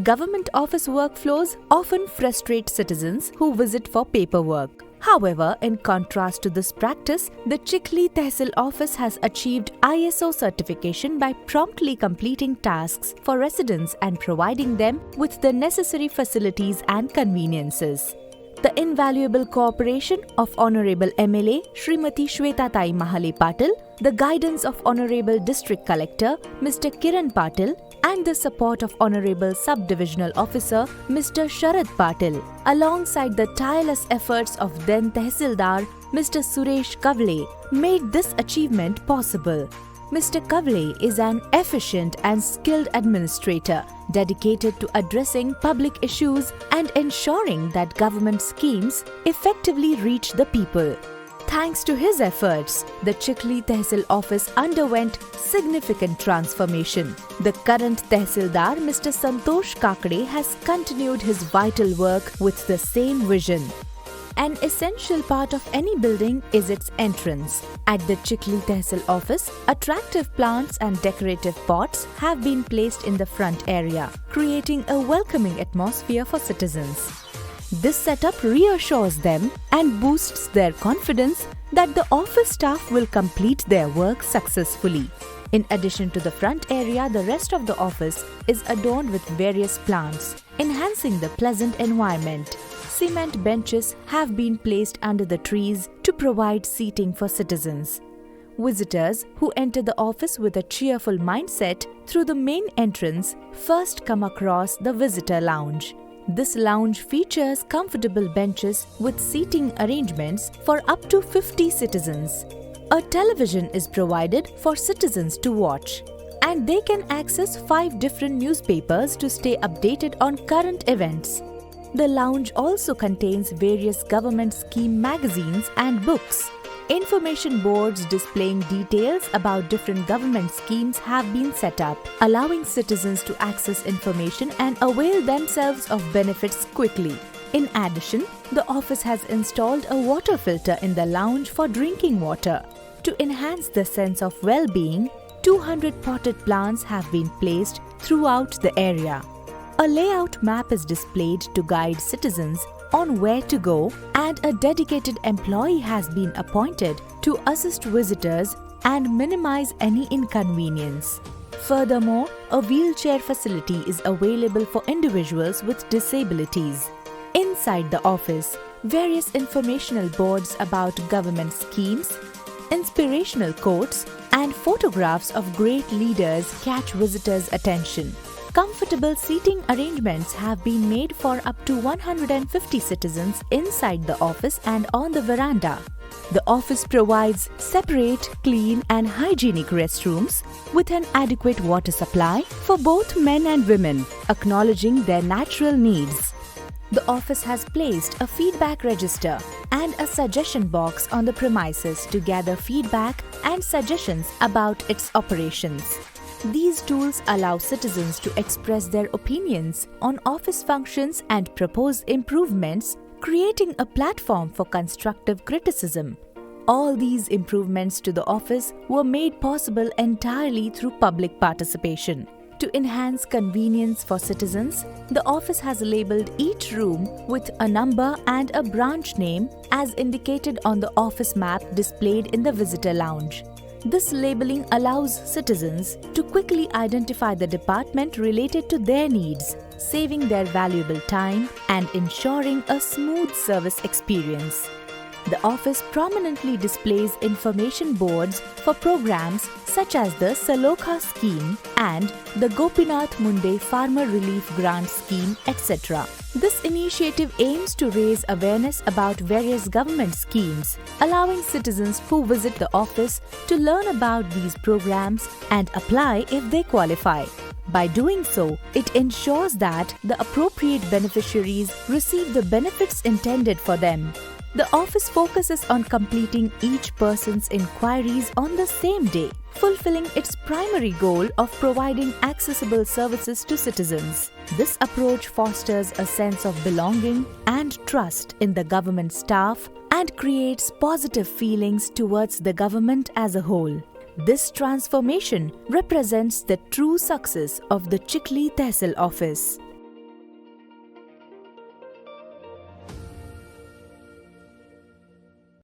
Government office workflows often frustrate citizens who visit for paperwork. However, in contrast to this practice, the Chikhli Tehsil office has achieved ISO certification by promptly completing tasks for residents and providing them with the necessary facilities and conveniences. The invaluable cooperation of Honorable MLA Srimati Shwetatai Mahale Patil, the guidance of Honorable District Collector Mr. Kiran Patil, and the support of Honorable Sub-Divisional Officer Mr. Sharad Patil, alongside the tireless efforts of then Tehsildar Mr. Suresh Kavle, made this achievement possible. Mr. Kavle is an efficient and skilled administrator dedicated to addressing public issues and ensuring that government schemes effectively reach the people. Thanks to his efforts, the Chikhli Tehsil office underwent significant transformation. The current Tehsildar, Mr. Santosh Kakade, has continued his vital work with the same vision. An essential part of any building is its entrance. At the Chikhli Tehsil office, attractive plants and decorative pots have been placed in the front area, creating a welcoming atmosphere for citizens. This setup reassures them and boosts their confidence that the office staff will complete their work successfully. In addition to the front area, the rest of the office is adorned with various plants, enhancing the pleasant environment. Cement benches have been placed under the trees to provide seating for citizens. Visitors who enter the office with a cheerful mindset through the main entrance first come across the visitor lounge. This lounge features comfortable benches with seating arrangements for up to 50 citizens. A television is provided for citizens to watch, and they can access 5 different newspapers to stay updated on current events. The lounge also contains various government scheme magazines and books. Information boards displaying details about different government schemes have been set up, allowing citizens to access information and avail themselves of benefits quickly. In addition, the office has installed a water filter in the lounge for drinking water. To enhance the sense of well-being, 200 potted plants have been placed throughout the area. A layout map is displayed to guide citizens on where to go, and a dedicated employee has been appointed to assist visitors and minimize any inconvenience. Furthermore, a wheelchair facility is available for individuals with disabilities. Inside the office, various informational boards about government schemes, inspirational quotes, and photographs of great leaders catch visitors' attention. Comfortable seating arrangements have been made for up to 150 citizens inside the office and on the veranda. The office provides separate, clean and hygienic restrooms with an adequate water supply for both men and women, acknowledging their natural needs. The office has placed a feedback register and a suggestion box on the premises to gather feedback and suggestions about its operations. These tools allow citizens to express their opinions on office functions and propose improvements, creating a platform for constructive criticism. All these improvements to the office were made possible entirely through public participation. To enhance convenience for citizens, the office has labeled each room with a number and a branch name as indicated on the office map displayed in the visitor lounge. This labeling allows citizens to quickly identify the department related to their needs, saving their valuable time and ensuring a smooth service experience. The office prominently displays information boards for programs such as the Salokha scheme and the Gopinath Munde Farmer Relief Grant scheme, etc. This initiative aims to raise awareness about various government schemes, allowing citizens who visit the office to learn about these programs and apply if they qualify. By doing so, it ensures that the appropriate beneficiaries receive the benefits intended for them. The office focuses on completing each person's inquiries on the same day, fulfilling its primary goal of providing accessible services to citizens. This approach fosters a sense of belonging and trust in the government staff and creates positive feelings towards the government as a whole. This transformation represents the true success of the Chikhli Tehsil office.